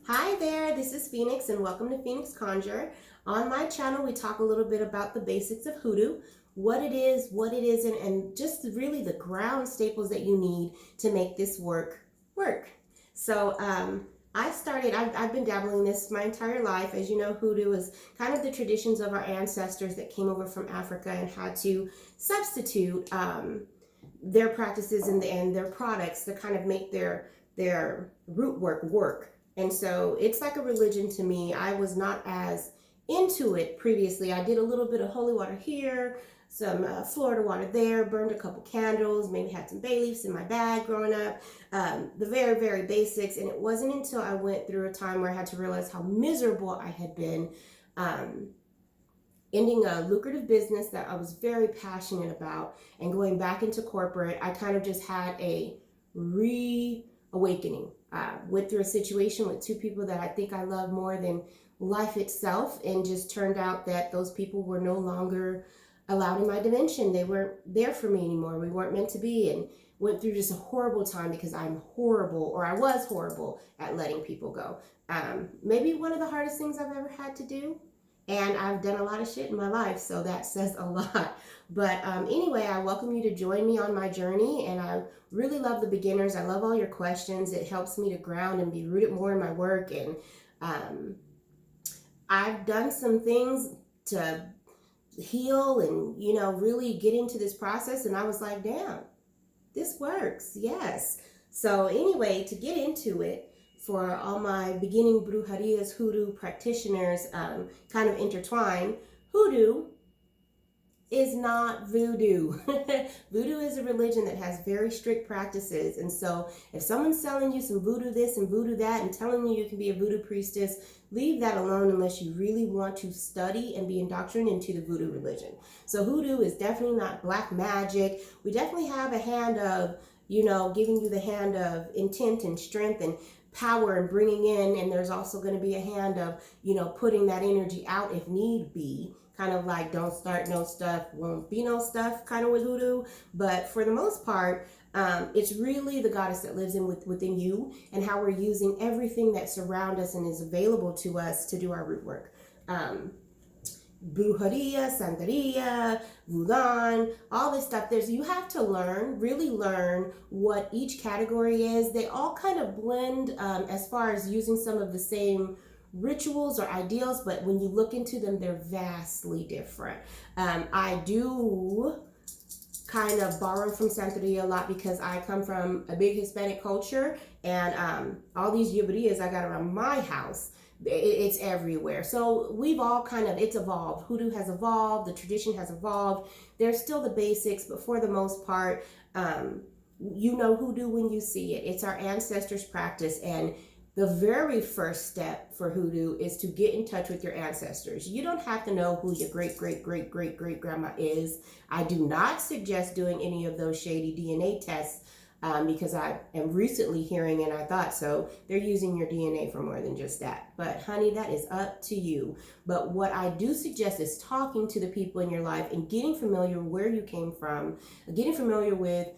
Hi there, this is Phoenix and welcome to Phoenix Conjure. On my channel, we talk a little bit about the basics of hoodoo, what it is, what it isn't, and just really the ground staples that you need to make this work. So I've been dabbling in this my entire life. As you know, hoodoo is kind of the traditions of our ancestors that came over from Africa and had to substitute their practices and their products to kind of make their root work. And so it's like a religion to me. I was not as into it previously. I did a little bit of holy water here, some Florida water there, burned a couple candles, maybe had some bay leaves in my bag growing up, the very, very basics. And it wasn't until I went through a time where I had to realize how miserable I had been, ending a lucrative business that I was very passionate about and going back into corporate. I kind of just had a reawakening. Went through a situation with two people that I think I love more than life itself, and just turned out that those people were no longer allowed in my dimension. They weren't there for me anymore. We weren't meant to be, and went through just a horrible time because I'm horrible, or I was horrible at letting people go. Maybe one of the hardest things I've ever had to do. And I've done a lot of shit in my life, so that says a lot. But anyway, I welcome you to join me on my journey, and I really love the beginners. I love all your questions. It helps me to ground and be rooted more in my work. And I've done some things to heal and, really get into this process. And I was like, damn, this works. Yes. So anyway, to get into it, for all my beginning brujarias, hoodoo practitioners, kind of intertwined, hoodoo is not voodoo. Voodoo is a religion that has very strict practices. And so if someone's selling you some voodoo this and voodoo that and telling you you can be a voodoo priestess, leave that alone unless you really want to study and be indoctrinated into the voodoo religion. So hoodoo is definitely not black magic. We definitely have a hand of, giving you the hand of intent and strength and power and bringing in, and there's also going to be a hand of, putting that energy out if need be, kind of like don't start no stuff, won't be no stuff kind of with hoodoo. But for the most part, it's really the goddess that lives within you, and how we're using everything that surrounds us and is available to us to do our root work. Brujeria, Santeria, Voodoo, all this stuff. You have to really learn what each category is. They all kind of blend as far as using some of the same rituals or ideals, but when you look into them, they're vastly different. I do kind of borrow from Santeria a lot because I come from a big Hispanic culture, and all these yubrias I got around my house, it's everywhere. So we've all it's evolved. Hoodoo has evolved, the tradition has evolved. There's still the basics, but for the most part, hoodoo when you see it. It's our ancestors' practice, and the very first step for hoodoo is to get in touch with your ancestors. You don't have to know who your great grandma is. I do not suggest doing any of those shady DNA tests, because I am recently hearing, and I thought so, they're using your DNA for more than just that. But honey, that is up to you. But what I do suggest is talking to the people in your life and getting familiar with where you came from, getting familiar with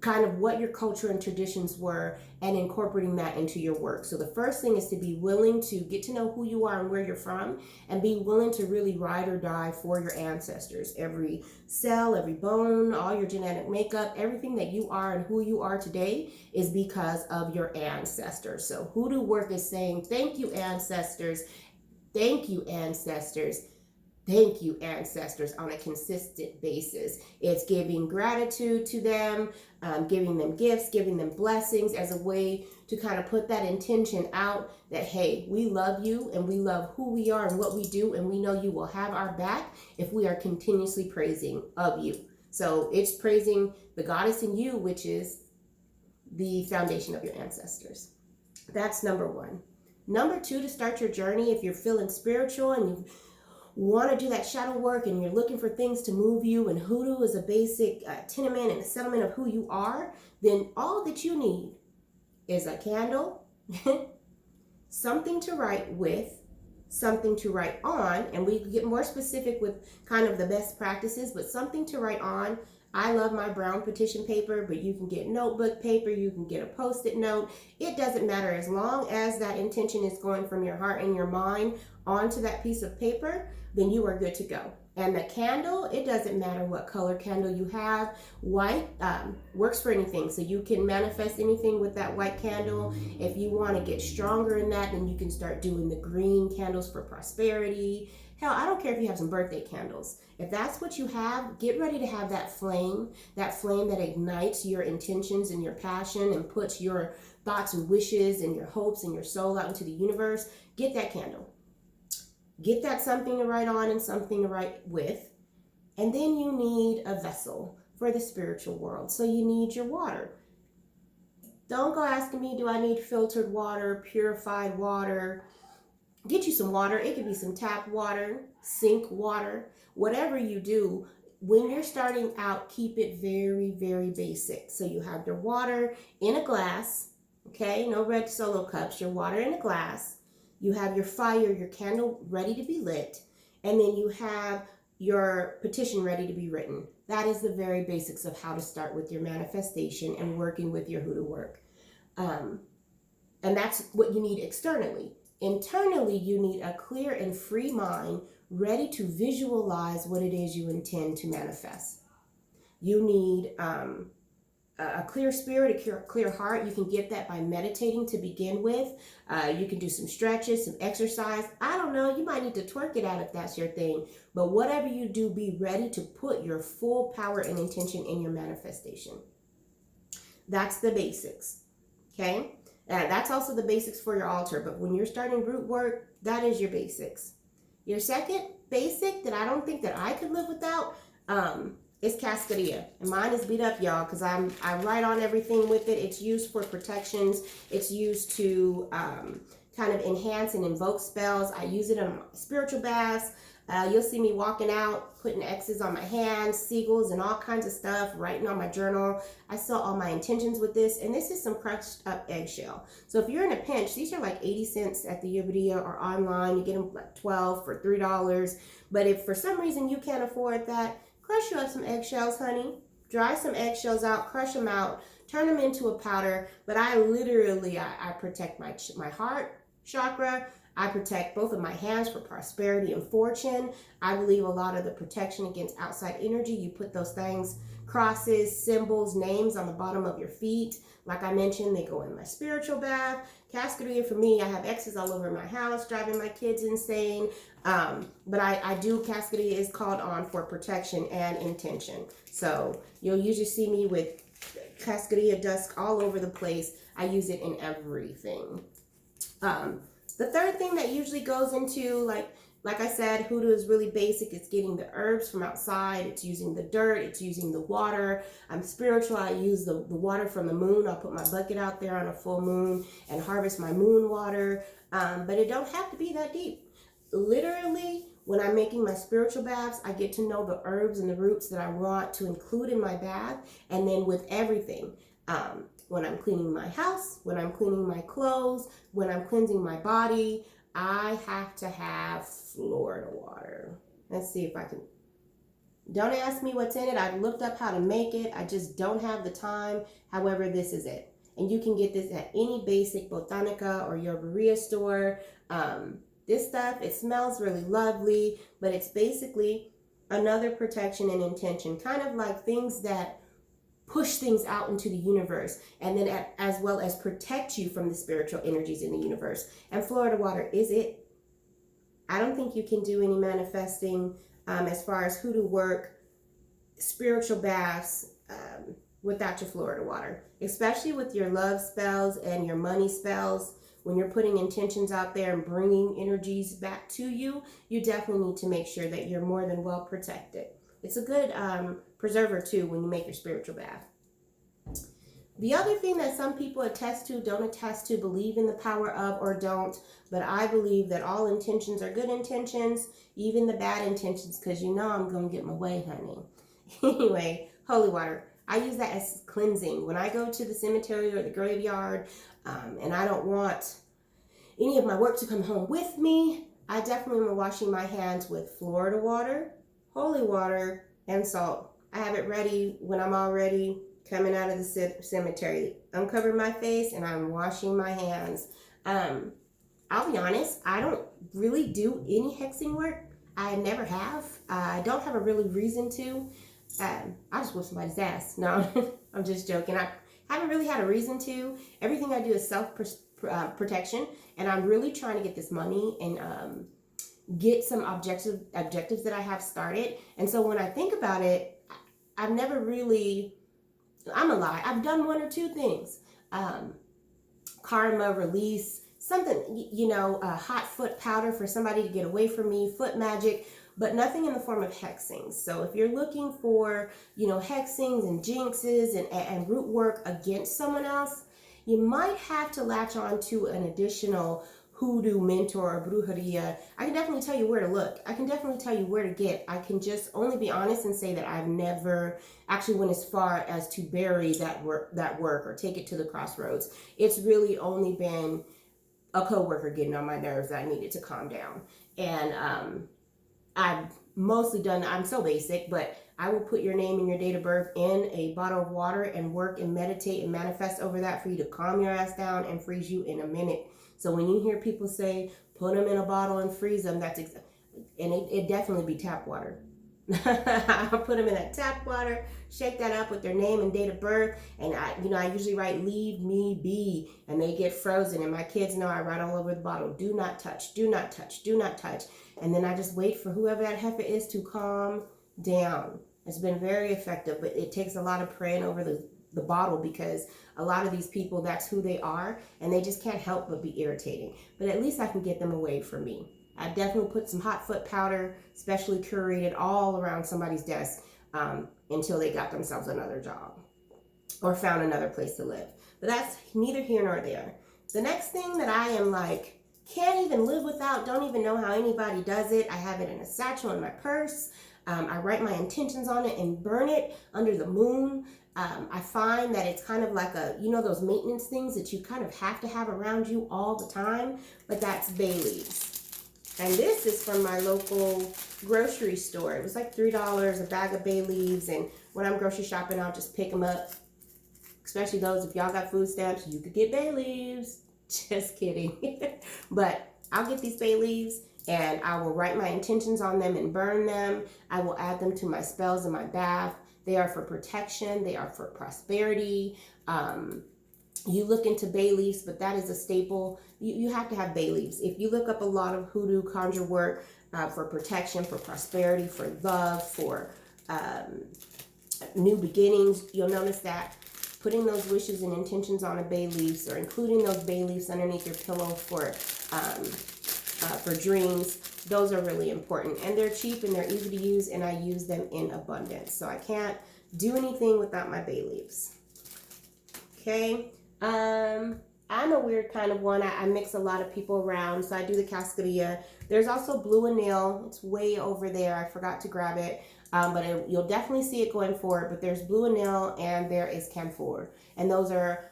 kind of what your culture and traditions were, and incorporating that into your work. So the first thing is to be willing to get to know who you are and where you're from, and be willing to really ride or die for your ancestors. Every cell, every bone, all your genetic makeup, everything that you are and who you are today is because of your ancestors. So hoodoo work is saying, thank you, ancestors. Thank you, ancestors. Thank you, ancestors, on a consistent basis. It's giving gratitude to them, giving them gifts, giving them blessings as a way to kind of put that intention out that, hey, we love you and we love who we are and what we do, and we know you will have our back if we are continuously praising of you. So it's praising the goddess in you, which is the foundation of your ancestors. That's number one. Number two, to start your journey, if you're feeling spiritual and you want to do that shadow work and you're looking for things to move you, and hoodoo is a basic tenement and a settlement of who you are, then all that you need is a candle, something to write with, something to write on, and we get more specific with kind of the best practices, but something to write on, I love my brown petition paper, but you can get notebook paper, you can get a post-it note. It doesn't matter, as long as that intention is going from your heart and your mind onto that piece of paper, then you are good to go. And the candle, it doesn't matter what color candle you have. White works for anything. So you can manifest anything with that white candle. If you want to get stronger in that, then you can start doing the green candles for prosperity. Hell, I don't care if you have some birthday candles. If that's what you have, get ready to have that flame that ignites your intentions and your passion and puts your thoughts and wishes and your hopes and your soul out into the universe. Get that candle. Get that something to write on and something to write with. And then you need a vessel for the spiritual world. So you need your water. Don't go asking me, do I need filtered water, purified water? Get you some water. It could be some tap water, sink water, whatever you do. When you're starting out, keep it very, very basic. So you have your water in a glass, okay? No red Solo cups, your water in a glass. You have your fire, your candle ready to be lit, and then you have your petition ready to be written. That is the very basics of how to start with your manifestation and working with your hoodoo work. And that's what you need externally. Internally, you need a clear and free mind ready to visualize what it is you intend to manifest. You need a clear spirit, a clear heart. You can get that by meditating to begin with. You can do some stretches, some exercise. I don't know, you might need to twerk it out if that's your thing. But whatever you do, be ready to put your full power and intention in your manifestation. That's the basics, okay? That's also the basics for your altar. But when you're starting root work, that is your basics. Your second basic that I don't think that I could live without, it's cascarilla, and mine is beat up, y'all, because I write on everything with it. It's used for protections. It's used to kind of enhance and invoke spells. I use it in spiritual baths. You'll see me walking out, putting X's on my hands, seagulls, and all kinds of stuff, writing on my journal. I sell all my intentions with this, and this is some crushed up eggshell. So if you're in a pinch, these are like 80 cents at the Yobadia or online. You get them like 12 for $3. But if for some reason you can't afford that, crush you up some eggshells, honey. Dry some eggshells out, crush them out, turn them into a powder. But I literally, I protect my heart chakra. I protect both of my hands for prosperity and fortune. I believe a lot of the protection against outside energy, you put those things, crosses, symbols, names on the bottom of your feet. Like I mentioned, they go in my spiritual bath. Cascarilla for me, I have X's all over my house, driving my kids insane. But I do, cascarilla is called on for protection and intention. So you'll usually see me with cascarilla dust all over the place. I use it in everything. The third thing that usually goes into, like I said, hoodoo is really basic. It's getting the herbs from outside. It's using the dirt. It's using the water. I'm spiritual. I use the water from the moon. I'll put my bucket out there on a full moon and harvest my moon water. But it don't have to be that deep. Literally, when I'm making my spiritual baths, I get to know the herbs and the roots that I want to include in my bath. And then with everything, when I'm cleaning my house, when I'm cleaning my clothes, when I'm cleansing my body, I have to have Florida water. Let's see if I can. Don't ask me what's in it. I've looked up how to make it. I just don't have the time. However, this is it. And you can get this at any basic Botanica or Yobaria store. This stuff, it smells really lovely, but it's basically another protection and intention, kind of like things that push things out into the universe, and then as well as protect you from the spiritual energies in the universe. And Florida water is it. I don't think you can do any manifesting as far as hoodoo work, spiritual baths, without your Florida water, especially with your love spells and your money spells. When you're putting intentions out there and bringing energies back to you, you definitely need to make sure that you're more than well protected. It's a good preserver too when you make your spiritual bath. The other thing that some people attest to, don't attest to, believe in the power of, or don't, but I believe that all intentions are good intentions, even the bad intentions, because you know I'm going to get my way, honey. Anyway, holy water. I use that as cleansing. When I go to the cemetery or the graveyard and I don't want any of my work to come home with me, I definitely am washing my hands with Florida water, holy water, and salt. I have it ready when I'm already coming out of the cemetery. Uncover my face and I'm washing my hands. I'll be honest, I don't really do any hexing work. I never have. I don't have a really reason to. I just whip somebody's ass. No, I'm just joking. I haven't really had a reason to. Everything I do is self-protection, and I'm really trying to get this money and get some objectives that I have started. And so when I think about it, I've never really, I'm a lie. I've done one or two things. Karma release, something, hot foot powder for somebody to get away from me, foot magic, but nothing in the form of hexings. So if you're looking for, hexings and jinxes and root work against someone else, you might have to latch on to an additional hoodoo mentor or brujeria. I can definitely tell you where to look. I can definitely tell you where to get. I can just only be honest and say that I've never actually went as far as to bury that work or take it to the crossroads. It's really only been a coworker getting on my nerves that I needed to calm down. And I've mostly done, I'm so basic, but I will put your name and your date of birth in a bottle of water and work and meditate and manifest over that for you to calm your ass down and freeze you in a minute. So when you hear people say, put them in a bottle and freeze them, and it definitely be tap water. I'll put them in that tap water, shake that up with their name and date of birth, and I usually write leave me be, and they get frozen, and my kids know I write all over the bottle, do not touch, do not touch, do not touch. And then I just wait for whoever that heifer is to calm down. It's been very effective, but it takes a lot of praying over the bottle, because a lot of these people, that's who they are, and they just can't help but be irritating. But at least I can get them away from me. I definitely put some hot foot powder, specially curated, all around somebody's desk until they got themselves another job or found another place to live. But that's neither here nor there. The next thing that I am like, can't even live without, don't even know how anybody does it. I have it in a satchel in my purse. I write my intentions on it and burn it under the moon. I find that it's kind of like those maintenance things that you kind of have to have around you all the time, but that's bay leaves. And this is from my local grocery store. It was like $3 a bag of bay leaves, and when I'm grocery shopping, I'll just pick them up. Especially those, if y'all got food stamps, you could get bay leaves. Just kidding. But I'll get these bay leaves, and I will write my intentions on them and burn them. I will add them to my spells in my bath. They are for protection. They are for prosperity. You look into bay leaves, but that is a staple. You have to have bay leaves. If you look up a lot of hoodoo conjure work for protection, for prosperity, for love, for new beginnings, you'll notice that putting those wishes and intentions on a bay leaves, or including those bay leaves underneath your pillow for dreams, those are really important. And they're cheap and they're easy to use, and I use them in abundance. So I can't do anything without my bay leaves. Okay. I'm a weird kind of one. I mix a lot of people around. So I do the cascarilla. There's also blue anil. It's way over there. I forgot to grab it. But you'll definitely see it going forward. But there's blue anil and there is camphor. And those are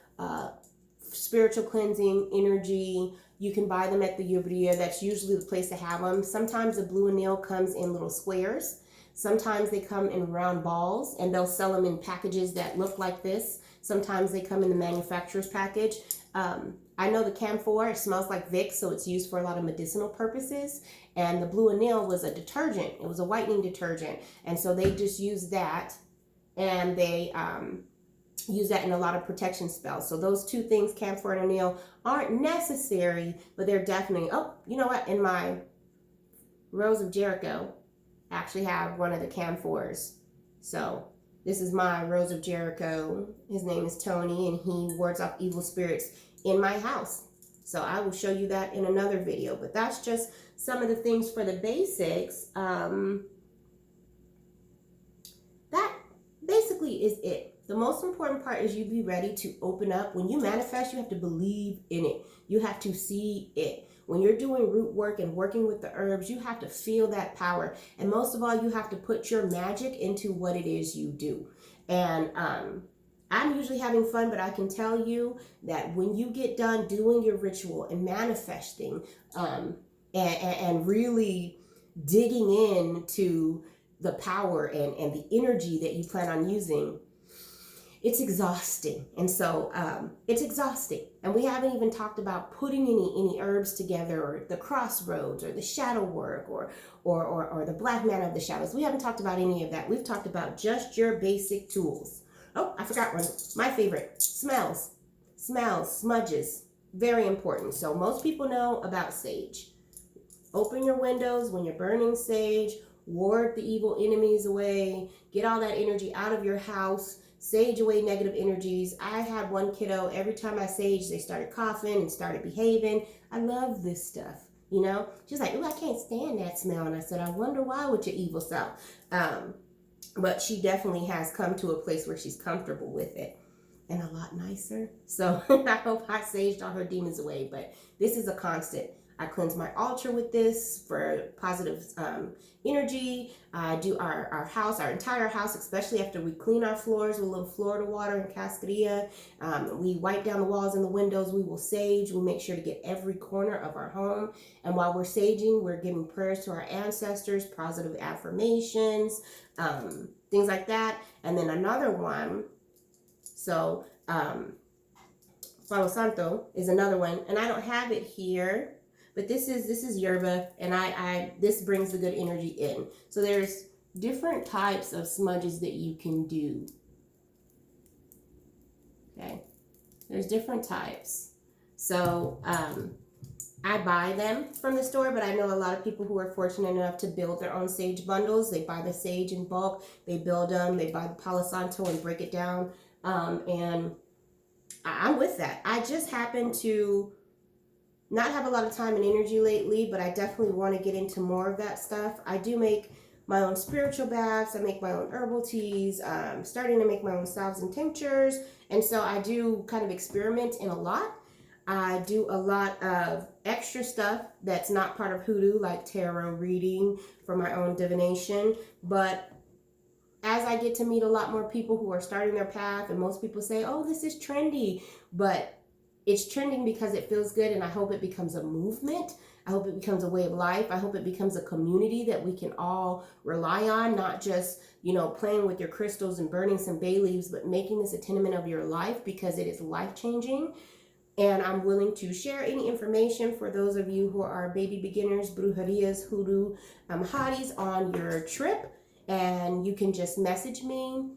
spiritual cleansing, energy. You can buy them at the Yubria. That's usually the place to have them. Sometimes the blue anil comes in little squares. Sometimes they come in round balls, and they'll sell them in packages that look like this. Sometimes they come in the manufacturer's package. I know the camphor, it smells like Vicks, so it's used for a lot of medicinal purposes. And the blue anil was a detergent. It was a whitening detergent. And so they just use that, and they use that in a lot of protection spells. So those two things, camphor and anil, aren't necessary, but they're definitely, oh, you know what? In my Rose of Jericho, I actually have one of the camphors. So this is my Rose of Jericho. His name is Tony, and he wards off evil spirits in my house. So I will show you that in another video. But that's just some of the things for the basics. That basically is it. The most important part is you be ready to open up. When you manifest, you have to believe in it. You have to see it. When you're doing root work and working with the herbs, you have to feel that power. And most of all, you have to put your magic into what it is you do. And I'm usually having fun, but I can tell you that when you get done doing your ritual and manifesting and really digging into the power and the energy that you plan on using, it's exhausting. And so it's exhausting. And we haven't even talked about putting any herbs together, or the crossroads, or the shadow work, or the black man of the shadows. We haven't talked about any of that. We've talked about just your basic tools. Oh, I forgot one. My favorite, smells, smudges, very important. So most people know about sage. Open your windows when you're burning sage, ward the evil enemies away, get all that energy out of your house, sage away negative energies. I had one kiddo, every time I saged, they started coughing and started behaving. I love this stuff, you know? She's like, oh, I can't stand that smell. And I said, I wonder why with your evil self. But she definitely has come to a place where she's comfortable with it and a lot nicer. So I hope I saged all her demons away, but this is a constant. I cleanse my altar with this for positive energy. I do our house, our entire house, especially after we clean our floors with a little Florida water and cascarilla. We wipe down the walls and the windows. We will sage. We make sure to get every corner of our home. And while we're saging, we're giving prayers to our ancestors, positive affirmations, things like that. And then another one, so Palo Santo is another one. And I don't have it here, but this is yerba, and this brings the good energy in. So there's different types of smudges that you can do. Okay, there's different types. So I buy them from the store, but I know a lot of people who are fortunate enough to build their own sage bundles. They buy the sage in bulk, they build them, they buy the Palo Santo and break it down. And I'm with that. I just happen to not have a lot of time and energy lately, but I definitely want to get into more of that stuff. I do make my own spiritual baths. I make my own herbal teas. I'm starting to make my own salves and tinctures. And so I do kind of experiment in a lot. I do a lot of extra stuff that's not part of Hoodoo, like tarot reading for my own divination. But as I get to meet a lot more people who are starting their path, and most people say, oh, this is trendy, but it's trending because it feels good, and I hope it becomes a movement. I hope it becomes a way of life. I hope it becomes a community that we can all rely on, not just, you know, playing with your crystals and burning some bay leaves, but making this a tenement of your life, because it is life-changing. And I'm willing to share any information for those of you who are baby beginners, brujerias, hoodoo, hotties on your trip. And you can just message me.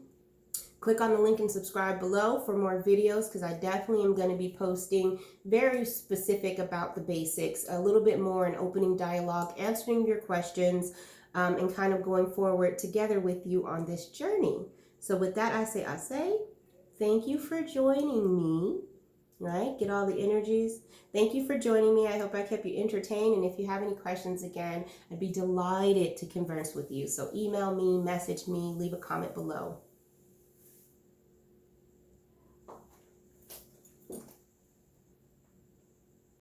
Click on the link and subscribe below for more videos, because I definitely am going to be posting very specific about the basics, a little bit more in opening dialogue, answering your questions, and kind of going forward together with you on this journey. So with that, I say, thank you for joining me, right? Get all the energies. Thank you for joining me. I hope I kept you entertained. And if you have any questions, again, I'd be delighted to converse with you. So email me, message me, leave a comment below.